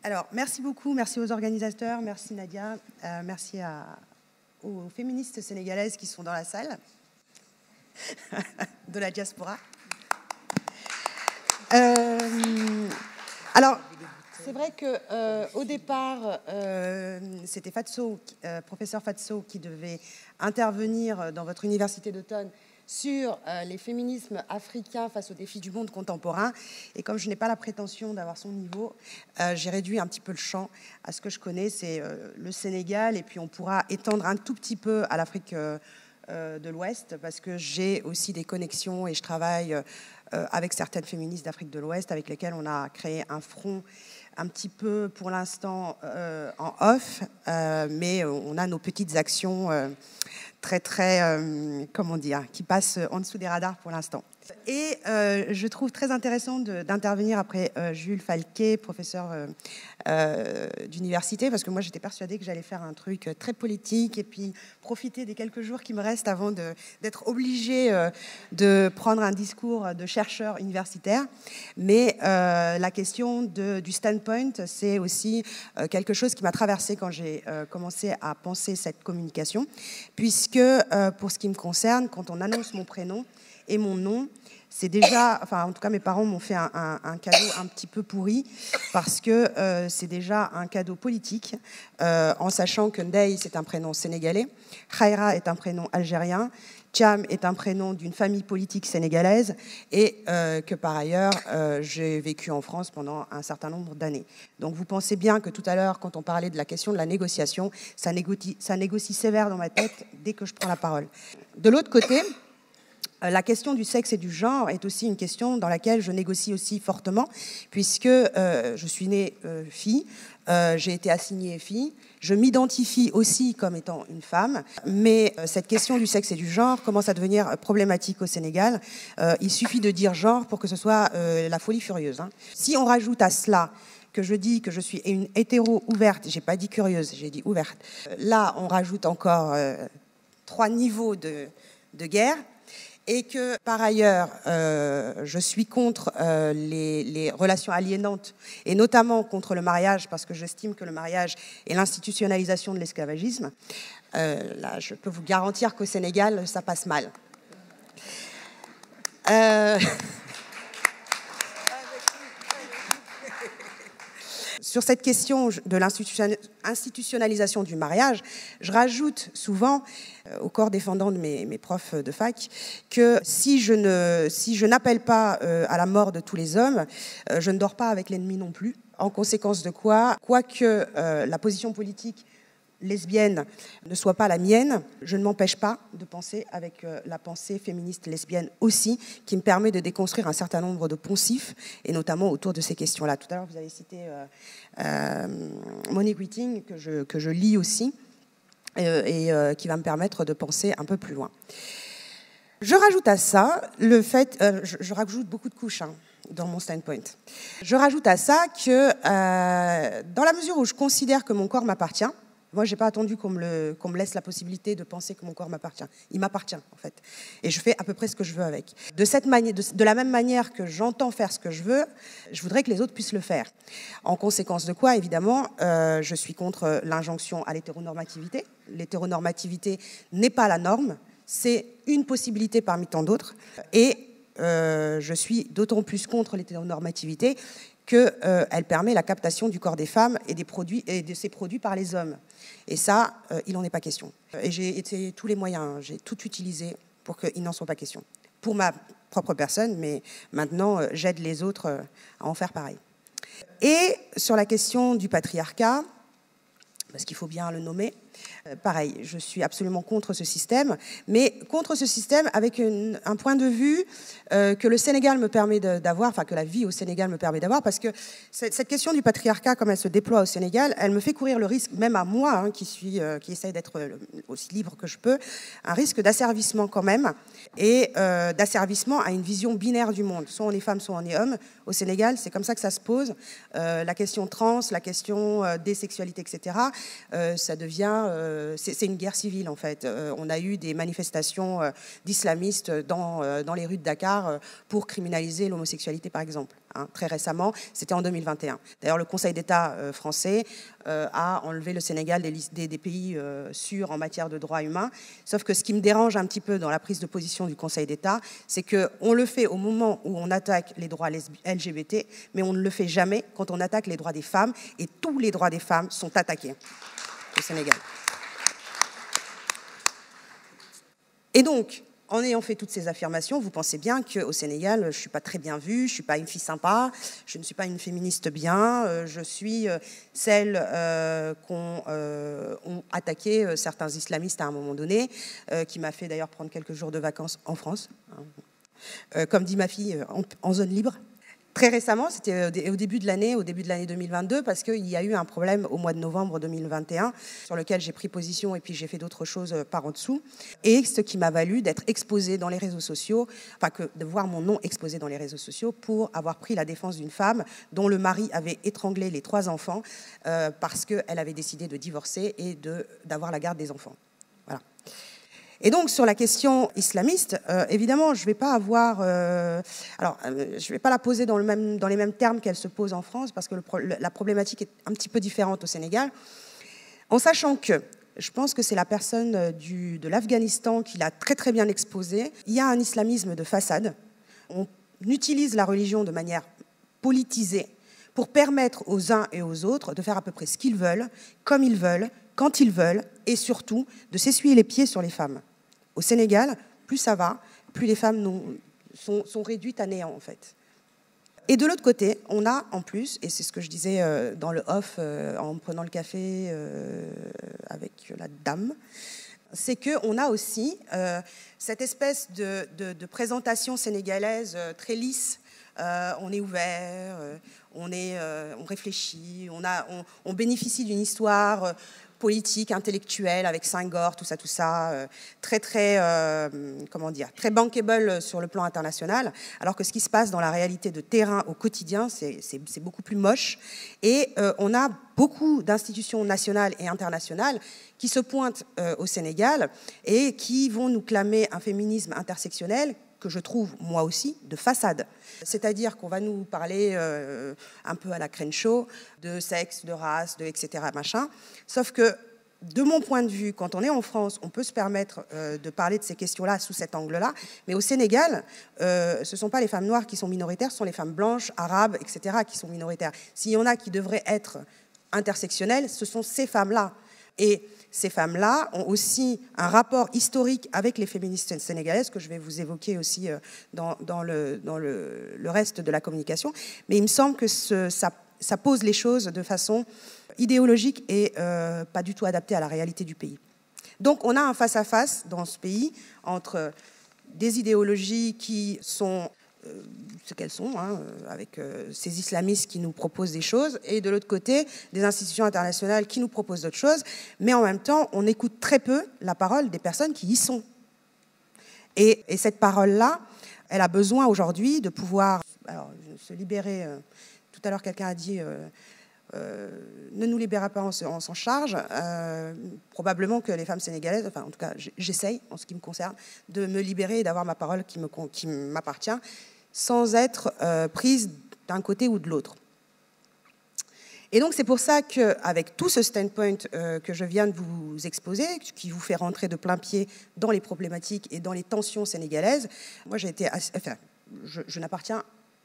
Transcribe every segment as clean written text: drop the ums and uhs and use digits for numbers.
Alors, merci beaucoup, merci aux organisateurs, merci Nadia, merci aux féministes sénégalaises qui sont dans la salle de la diaspora. Alors, c'est vrai qu'au départ, c'était professeur Fatso, qui devait intervenir dans votre université d'automne sur les féminismes africains face aux défis du monde contemporain. Et comme je n'ai pas la prétention d'avoir son niveau, j'ai réduit un petit peu le champ à ce que je connais, c'est le Sénégal, et puis on pourra étendre un tout petit peu à l'Afrique de l'Ouest, parce que j'ai aussi des connexions et je travaille avec certaines féministes d'Afrique de l'Ouest avec lesquelles on a créé un front un petit peu pour l'instant en off, mais on a nos petites actions comment dire, qui passent en dessous des radars pour l'instant. Et je trouve très intéressant d'intervenir après Jules Falquet, professeur d'université, parce que moi j'étais persuadée que j'allais faire un truc très politique et puis profiter des quelques jours qui me restent avant d'être obligée de prendre un discours de chercheur universitaire. Mais la question du standpoint, c'est aussi quelque chose qui m'a traversée quand j'ai commencé à penser cette communication, puisque pour ce qui me concerne, quand on annonce mon prénom et mon nom, c'est déjà, enfin en tout cas mes parents m'ont fait un cadeau un petit peu pourri, parce que c'est déjà un cadeau politique, en sachant que Ndeye c'est un prénom sénégalais, Khaira est un prénom algérien, Thiam est un prénom d'une famille politique sénégalaise, et que par ailleurs j'ai vécu en France pendant un certain nombre d'années. Donc vous pensez bien que tout à l'heure, quand on parlait de la question de la négociation, ça négocie sévère dans ma tête dès que je prends la parole. De l'autre côté, la question du sexe et du genre est aussi une question dans laquelle je négocie aussi fortement, puisque je suis née fille, j'ai été assignée fille, je m'identifie aussi comme étant une femme, mais cette question du sexe et du genre commence à devenir problématique au Sénégal. Il suffit de dire genre pour que ce soit la folie furieuse, hein. Si on rajoute à cela que je dis que je suis une hétéro ouverte, j'ai pas dit curieuse, j'ai dit ouverte, là on rajoute encore 3 niveaux de guerre. Et que, par ailleurs, je suis contre les relations aliénantes, et notamment contre le mariage, parce que j'estime que le mariage est l'institutionnalisation de l'esclavagisme. Là, je peux vous garantir qu'au Sénégal, ça passe mal. Sur cette question de l'institutionnalisation du mariage, je rajoute souvent au corps défendant de mes profs de fac que si je n'appelle pas à la mort de tous les hommes, je ne dors pas avec l'ennemi non plus. En conséquence de quoi, quoique la position politique lesbienne ne soit pas la mienne, je ne m'empêche pas de penser avec la pensée féministe lesbienne aussi, qui me permet de déconstruire un certain nombre de poncifs, et notamment autour de ces questions-là. Tout à l'heure, vous avez cité Monique Witting, que je lis aussi, et qui va me permettre de penser un peu plus loin. Je rajoute à ça le fait, je rajoute beaucoup de couches, hein, dans mon standpoint. Je rajoute à ça que dans la mesure où je considère que mon corps m'appartient, moi, je n'ai pas attendu qu'on me laisse la possibilité de penser que mon corps m'appartient. Il m'appartient, en fait. Et je fais à peu près ce que je veux avec. De la même manière que j'entends faire ce que je veux, je voudrais que les autres puissent le faire. En conséquence de quoi, évidemment, je suis contre l'injonction à l'hétéronormativité. L'hétéronormativité n'est pas la norme. C'est une possibilité parmi tant d'autres. Et je suis d'autant plus contre l'hétéronormativité qu'elle permet la captation du corps des femmes et de ces produits par les hommes. Et ça, il n'en est pas question. Et j'ai été tous les moyens, j'ai tout utilisé pour qu'il n'en soit pas question. Pour ma propre personne, mais maintenant, j'aide les autres à en faire pareil. Et sur la question du patriarcat, parce qu'il faut bien le nommer, pareil, je suis absolument contre ce système, mais contre ce système avec un point de vue que le Sénégal me permet d'avoir, enfin que la vie au Sénégal me permet d'avoir, parce que cette question du patriarcat, comme elle se déploie au Sénégal, elle me fait courir le risque, même à moi, hein, qui essaye d'être aussi libre que je peux, un risque d'asservissement quand même, et d'asservissement à une vision binaire du monde. Soit on est femme, soit on est homme. Au Sénégal, c'est comme ça que ça se pose. La question trans, la question des sexualités, etc., ça devient c'est une guerre civile en fait. On a eu des manifestations d'islamistes dans les rues de Dakar pour criminaliser l'homosexualité par exemple. Hein, très récemment, c'était en 2021. D'ailleurs, le Conseil d'État français a enlevé le Sénégal des pays sûrs en matière de droits humains. Sauf que ce qui me dérange un petit peu dans la prise de position du Conseil d'État, c'est qu'on le fait au moment où on attaque les droits LGBT, mais on ne le fait jamais quand on attaque les droits des femmes, et tous les droits des femmes sont attaqués au Sénégal. Et donc, en ayant fait toutes ces affirmations, vous pensez bien qu'au Sénégal, je ne suis pas très bien vue, je ne suis pas une fille sympa, je ne suis pas une féministe bien, je suis celle qu'ont attaqué certains islamistes à un moment donné, qui m'a fait d'ailleurs prendre quelques jours de vacances en France, comme dit ma fille, en zone libre. Très récemment, c'était au début de l'année 2022, parce qu'il y a eu un problème au mois de novembre 2021 sur lequel j'ai pris position et puis j'ai fait d'autres choses par en dessous. Et ce qui m'a valu d'être exposée dans les réseaux sociaux, de voir mon nom exposé dans les réseaux sociaux pour avoir pris la défense d'une femme dont le mari avait étranglé les 3 enfants parce qu'elle avait décidé de divorcer et d'avoir la garde des enfants. Voilà. Et donc, sur la question islamiste, évidemment, je ne vais pas je vais pas la poser dans les mêmes termes qu'elle se pose en France, parce que la problématique est un petit peu différente au Sénégal, en sachant que, je pense que c'est la personne de l'Afghanistan qui l'a très très bien exposé, il y a un islamisme de façade. On utilise la religion de manière politisée pour permettre aux uns et aux autres de faire à peu près ce qu'ils veulent, comme ils veulent, quand ils veulent, et surtout de s'essuyer les pieds sur les femmes. Au Sénégal, plus ça va, plus les femmes sont réduites à néant, en fait. Et de l'autre côté, on a en plus, et c'est ce que je disais dans le off, en prenant le café avec la dame, c'est qu'on a aussi cette espèce de présentation sénégalaise très lisse. On est ouvert, on réfléchit, on bénéficie d'une histoire politique, intellectuelle, avec Senghor, tout ça, très bankable sur le plan international, alors que ce qui se passe dans la réalité de terrain au quotidien, c'est beaucoup plus moche. Et on a beaucoup d'institutions nationales et internationales qui se pointent au Sénégal et qui vont nous clamer un féminisme intersectionnel que je trouve, moi aussi, de façade. C'est-à-dire qu'on va nous parler un peu à la Crenshaw de sexe, de race, etc., machin. Sauf que, de mon point de vue, quand on est en France, on peut se permettre de parler de ces questions-là sous cet angle-là. Mais au Sénégal, ce ne sont pas les femmes noires qui sont minoritaires, ce sont les femmes blanches, arabes, etc., qui sont minoritaires. S'il y en a qui devraient être intersectionnelles, ce sont ces femmes-là. Et ces femmes-là ont aussi un rapport historique avec les féministes sénégalaises, que je vais vous évoquer aussi dans le reste de la communication. Mais il me semble que ça pose les choses de façon idéologique et pas du tout adaptée à la réalité du pays. Donc on a un face-à-face dans ce pays entre des idéologies qui sont ce qu'elles sont, avec ces islamistes qui nous proposent des choses, et de l'autre côté, des institutions internationales qui nous proposent d'autres choses, mais en même temps, on écoute très peu la parole des personnes qui y sont. Et cette parole-là, elle a besoin aujourd'hui de pouvoir se libérer. Tout à l'heure, quelqu'un a dit ne nous libérez pas, on s'en charge. Probablement que les femmes sénégalaises, enfin en tout cas j'essaye, en ce qui me concerne, de me libérer et d'avoir ma parole qui m'appartient, sans être prise d'un côté ou de l'autre. Et donc c'est pour ça qu'avec tout ce standpoint que je viens de vous exposer, qui vous fait rentrer de plein pied dans les problématiques et dans les tensions sénégalaises, moi je n'appartiens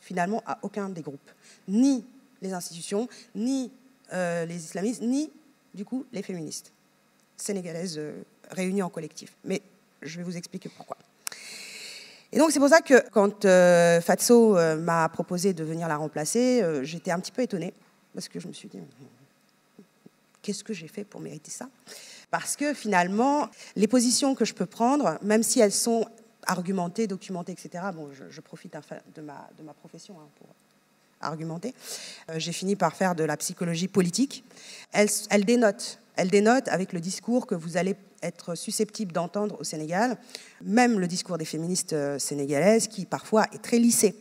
finalement à aucun des groupes, ni les institutions, ni les islamistes, ni du coup les féministes sénégalaises réunies en collectif. Mais je vais vous expliquer pourquoi. Et donc c'est pour ça que quand Fatso m'a proposé de venir la remplacer, j'étais un petit peu étonnée, parce que je me suis dit, qu'est-ce que j'ai fait pour mériter ça? Parce que finalement, les positions que je peux prendre, même si elles sont argumentées, documentées, etc., bon, je profite de ma profession pour argumenter, j'ai fini par faire de la psychologie politique. Elle dénote avec le discours que vous allez être susceptible d'entendre au Sénégal, même le discours des féministes sénégalaises, qui parfois est très lissé.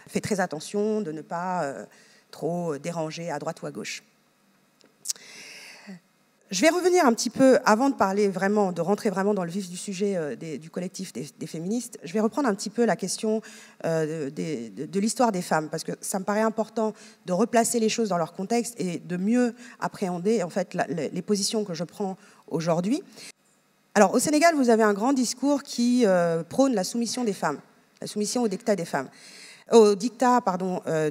Fait très attention de ne pas trop déranger à droite ou à gauche. Je vais revenir un petit peu, avant de parler vraiment, de rentrer vraiment dans le vif du sujet du collectif des féministes, je vais reprendre un petit peu la question de l'histoire des femmes, parce que ça me paraît important de replacer les choses dans leur contexte et de mieux appréhender en fait les positions que je prends aujourd'hui. Alors au Sénégal, vous avez un grand discours qui prône la soumission des femmes, la soumission au dictat des femmes. Au dictat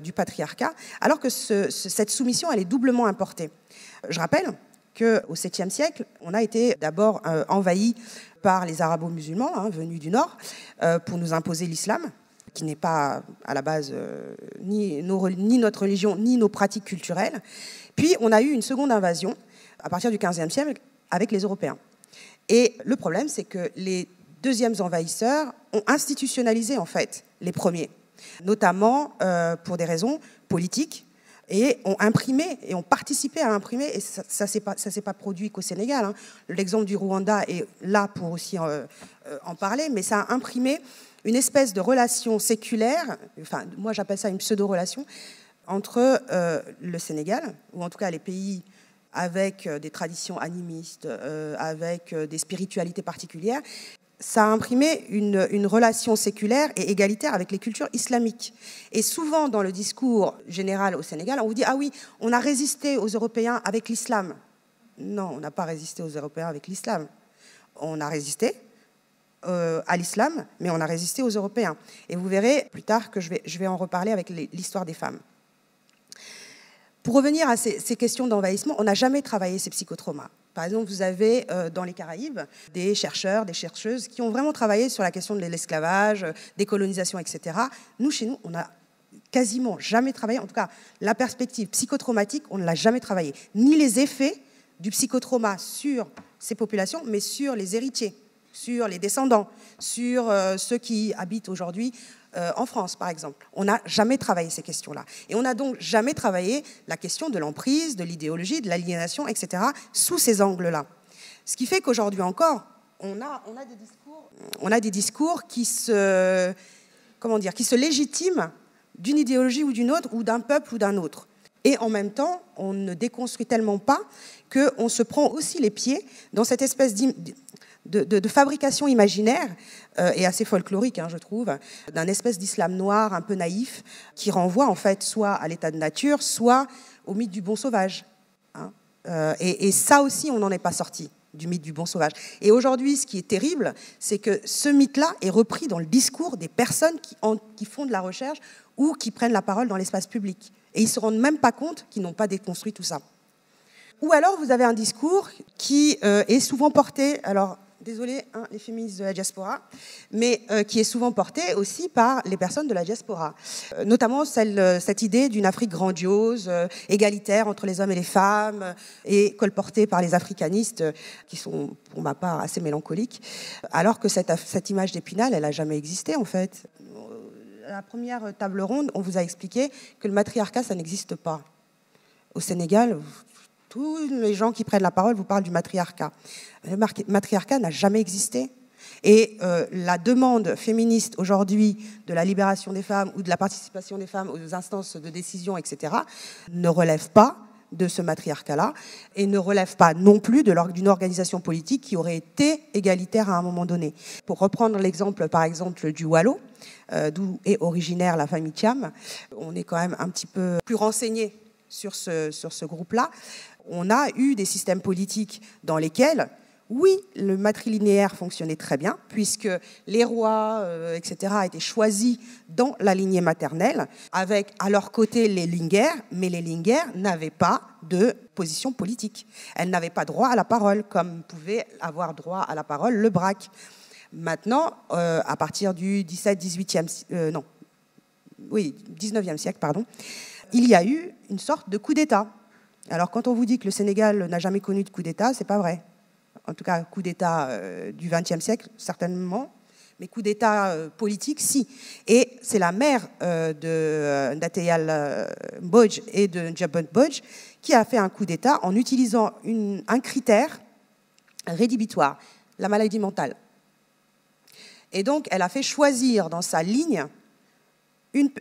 du patriarcat, alors que cette soumission, elle est doublement importée. Je rappelle qu'au 7e siècle, on a été d'abord envahi par les arabo-musulmans venus du Nord pour nous imposer l'islam, qui n'est pas à la base ni notre religion, ni nos pratiques culturelles. Puis on a eu une seconde invasion à partir du 15e siècle avec les Européens. Et le problème, c'est que les deuxièmes envahisseurs ont institutionnalisé en fait les premiers, notamment pour des raisons politiques, et ont imprimé et ont participé à imprimer, et ça s'est pas produit qu'au Sénégal. L'exemple du Rwanda est là pour aussi en parler, mais ça a imprimé une espèce de relation séculaire, enfin moi j'appelle ça une pseudo-relation, entre le Sénégal, ou en tout cas les pays avec des traditions animistes, avec des spiritualités particulières. Ça a imprimé une relation séculaire et égalitaire avec les cultures islamiques. Et souvent, dans le discours général au Sénégal, on vous dit « Ah oui, on a résisté aux Européens avec l'islam ». Non, on n'a pas résisté aux Européens avec l'islam. On a résisté à l'islam, mais on a résisté aux Européens. Et vous verrez plus tard que je vais en reparler avec l'histoire des femmes. Pour revenir à ces questions d'envahissement, on n'a jamais travaillé ces psychotraumas. Par exemple, vous avez dans les Caraïbes des chercheurs, des chercheuses qui ont vraiment travaillé sur la question de l'esclavage, des colonisations, etc. Nous, chez nous, on n'a quasiment jamais travaillé, en tout cas, la perspective psychotraumatique, on ne l'a jamais travaillé. Ni les effets du psychotrauma sur ces populations, mais sur les héritiers, sur les descendants, sur ceux qui habitent aujourd'hui en France, par exemple. On n'a jamais travaillé ces questions-là. Et on n'a donc jamais travaillé la question de l'emprise, de l'idéologie, de l'aliénation, etc., sous ces angles-là. Ce qui fait qu'aujourd'hui encore, on a des discours qui se légitiment d'une idéologie ou d'une autre, ou d'un peuple ou d'un autre. Et en même temps, on ne déconstruit tellement pas qu'on se prend aussi les pieds dans cette espèce de fabrication imaginaire, et assez folklorique, je trouve, d'un espèce d'islam noir un peu naïf, qui renvoie en fait soit à l'état de nature, soit au mythe du bon sauvage. Et ça aussi, on n'en est pas sorti, du mythe du bon sauvage. Et aujourd'hui, ce qui est terrible, c'est que ce mythe-là est repris dans le discours des personnes qui font de la recherche ou qui prennent la parole dans l'espace public. Et ils ne se rendent même pas compte qu'ils n'ont pas déconstruit tout ça. Ou alors, vous avez un discours qui est souvent porté... Alors, désolé, les féministes de la diaspora, mais qui est souvent porté aussi par les personnes de la diaspora. Notamment cette idée d'une Afrique grandiose, égalitaire entre les hommes et les femmes, et colportée par les africanistes, qui sont, pour ma part, assez mélancoliques, alors que cette image d'Épinal, elle n'a jamais existé, en fait. À la première table ronde, on vous a expliqué que le matriarcat, ça n'existe pas. Au Sénégal... Tous les gens qui prennent la parole vous parlent du matriarcat. Le matriarcat n'a jamais existé. Et la demande féministe aujourd'hui de la libération des femmes ou de la participation des femmes aux instances de décision, etc., ne relève pas de ce matriarcat-là et ne relève pas non plus d'une organisation politique qui aurait été égalitaire à un moment donné. Pour reprendre l'exemple, par exemple, du Waalo, d'où est originaire la famille Thiam, on est quand même un petit peu plus renseigné sur ce groupe-là. On a eu des systèmes politiques dans lesquels, oui, le matrilinéaire fonctionnait très bien, puisque les rois, etc., étaient choisis dans la lignée maternelle, avec à leur côté les linguères, mais les linguères n'avaient pas de position politique. Elles n'avaient pas droit à la parole, comme pouvait avoir droit à la parole le braque. Maintenant, à partir du 19e siècle, il y a eu une sorte de coup d'État. Alors, quand on vous dit que le Sénégal n'a jamais connu de coup d'État, c'est pas vrai. En tout cas, coup d'État du XXe siècle, certainement, mais coup d'État politique, si. Et c'est la mère de Ndataye Mbodj et de Njabot Mbodj qui a fait un coup d'État en utilisant un critère rédhibitoire, la maladie mentale. Et donc, elle a fait choisir dans sa ligne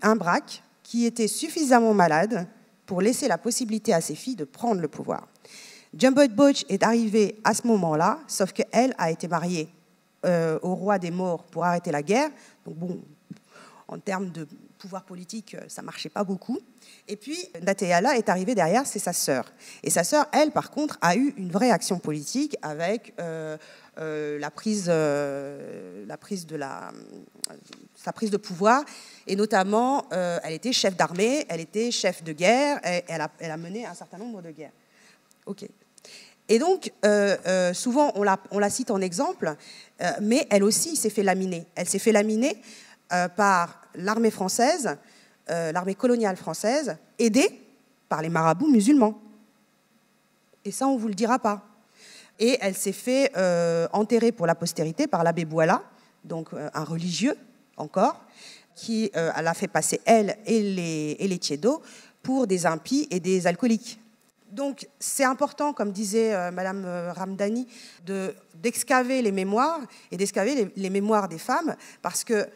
un braque qui était suffisamment malade pour laisser la possibilité à ses filles de prendre le pouvoir. Jumbot Botch est arrivée à ce moment-là, sauf qu'elle a été mariée au roi des morts pour arrêter la guerre. Donc bon, en termes de pouvoir politique, ça ne marchait pas beaucoup. Et puis, Nateyala est arrivée derrière, c'est sa sœur. Et sa sœur, elle, par contre, a eu une vraie action politique avec sa prise de pouvoir. Et notamment, elle était chef d'armée, elle était chef de guerre, et elle a mené un certain nombre de guerres. OK. Et donc, souvent, on la cite en exemple, mais elle aussi s'est fait laminer. Elle s'est fait laminer par l'armée française, l'armée coloniale française, aidée par les marabouts musulmans. Et ça, on ne vous le dira pas. Et elle s'est fait enterrer pour la postérité par l'abbé Bouala, donc un religieux encore, qui l'a fait passer, elle et les Tiédos, pour des impies et des alcooliques. Donc, c'est important, comme disait Madame Ramdani, d'excaver les mémoires et d'excaver les mémoires des femmes, parce que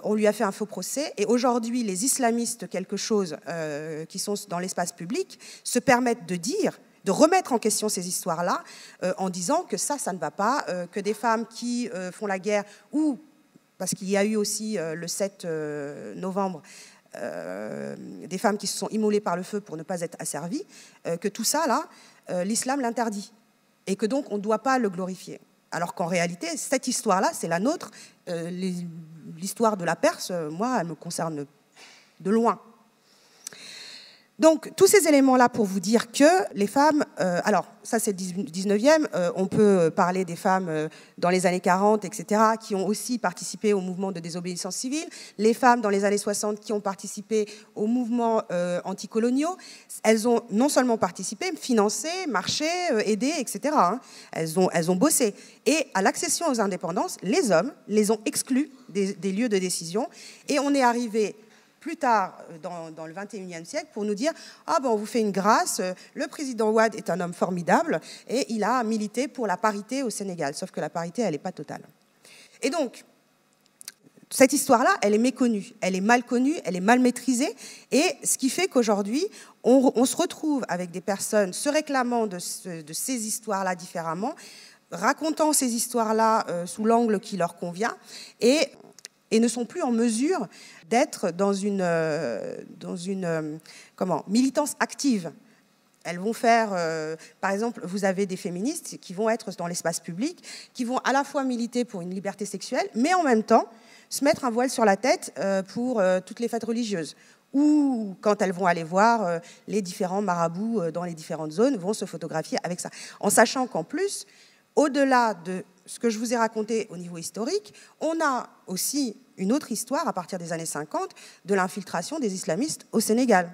on lui a fait un faux procès. Et aujourd'hui, les islamistes, qui sont dans l'espace public, se permettent de remettre en question ces histoires-là, en disant que ça ne va pas, que des femmes qui font la guerre, ou, parce qu'il y a eu aussi le 7 novembre, des femmes qui se sont immolées par le feu pour ne pas être asservies, que tout ça, là, l'islam l'interdit. Et que donc, on ne doit pas le glorifier. Alors qu'en réalité, cette histoire-là, c'est la nôtre. L'histoire de la Perse, moi, elle me concerne de loin. Donc, tous ces éléments-là pour vous dire que les femmes... alors, ça, c'est le 19e. On peut parler des femmes dans les années 40, etc., qui ont aussi participé au mouvement de désobéissance civile. Les femmes dans les années 60 qui ont participé aux mouvements anticoloniaux. Elles ont non seulement participé, financé, marché, aidé, etc. Hein. Elles ont bossé. Et à l'accession aux indépendances, les hommes les ont exclus des lieux de décision. Et on est arrivé... plus tard, dans le 21e siècle, pour nous dire « Ah ben, on vous fait une grâce, le président Wade est un homme formidable et il a milité pour la parité au Sénégal. » Sauf que la parité, elle n'est pas totale. Et donc, cette histoire-là, elle est méconnue, elle est mal connue, elle est mal maîtrisée. Et ce qui fait qu'aujourd'hui, on se retrouve avec des personnes se réclamant de ces histoires-là différemment, racontant ces histoires-là sous l'angle qui leur convient et ne sont plus en mesure d'être dans une militance active. Elles vont faire, par exemple, vous avez des féministes qui vont être dans l'espace public, qui vont à la fois militer pour une liberté sexuelle, mais en même temps se mettre un voile sur la tête pour toutes les fêtes religieuses. Ou quand elles vont aller voir les différents marabouts dans les différentes zones, vont se photographier avec ça. En sachant qu'en plus, au-delà de ce que je vous ai raconté au niveau historique, on a aussi une autre histoire à partir des années 50 de l'infiltration des islamistes au Sénégal.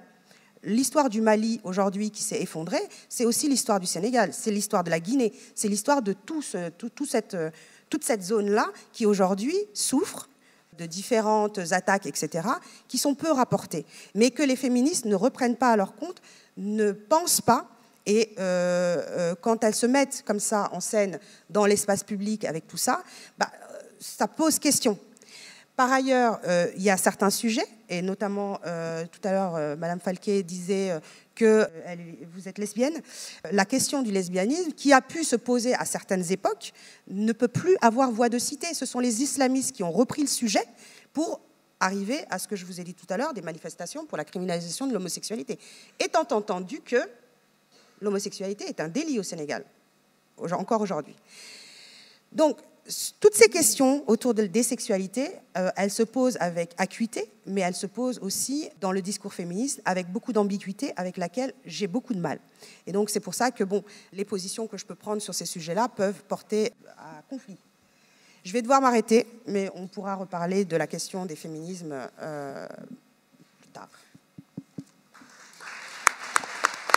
L'histoire du Mali aujourd'hui qui s'est effondrée, c'est aussi l'histoire du Sénégal, c'est l'histoire de la Guinée, c'est l'histoire de toute cette zone-là qui aujourd'hui souffre de différentes attaques, etc., qui sont peu rapportées, mais que les féministes ne reprennent pas à leur compte, ne pensent pas. Et quand elles se mettent comme ça en scène dans l'espace public avec tout ça, ça pose question. Par ailleurs, il y a certains sujets, et notamment tout à l'heure, Madame Falquet disait que vous êtes lesbienne. La question du lesbianisme, qui a pu se poser à certaines époques, ne peut plus avoir voix de cité. Ce sont les islamistes qui ont repris le sujet pour arriver à ce que je vous ai dit tout à l'heure, des manifestations pour la criminalisation de l'homosexualité. Étant entendu que l'homosexualité est un délit au Sénégal, encore aujourd'hui. Donc, toutes ces questions autour des sexualités, elles se posent avec acuité, mais elles se posent aussi dans le discours féministe avec beaucoup d'ambiguïté, avec laquelle j'ai beaucoup de mal. Et donc, c'est pour ça que les positions que je peux prendre sur ces sujets-là peuvent porter à conflit. Je vais devoir m'arrêter, mais on pourra reparler de la question des féminismes plus tard.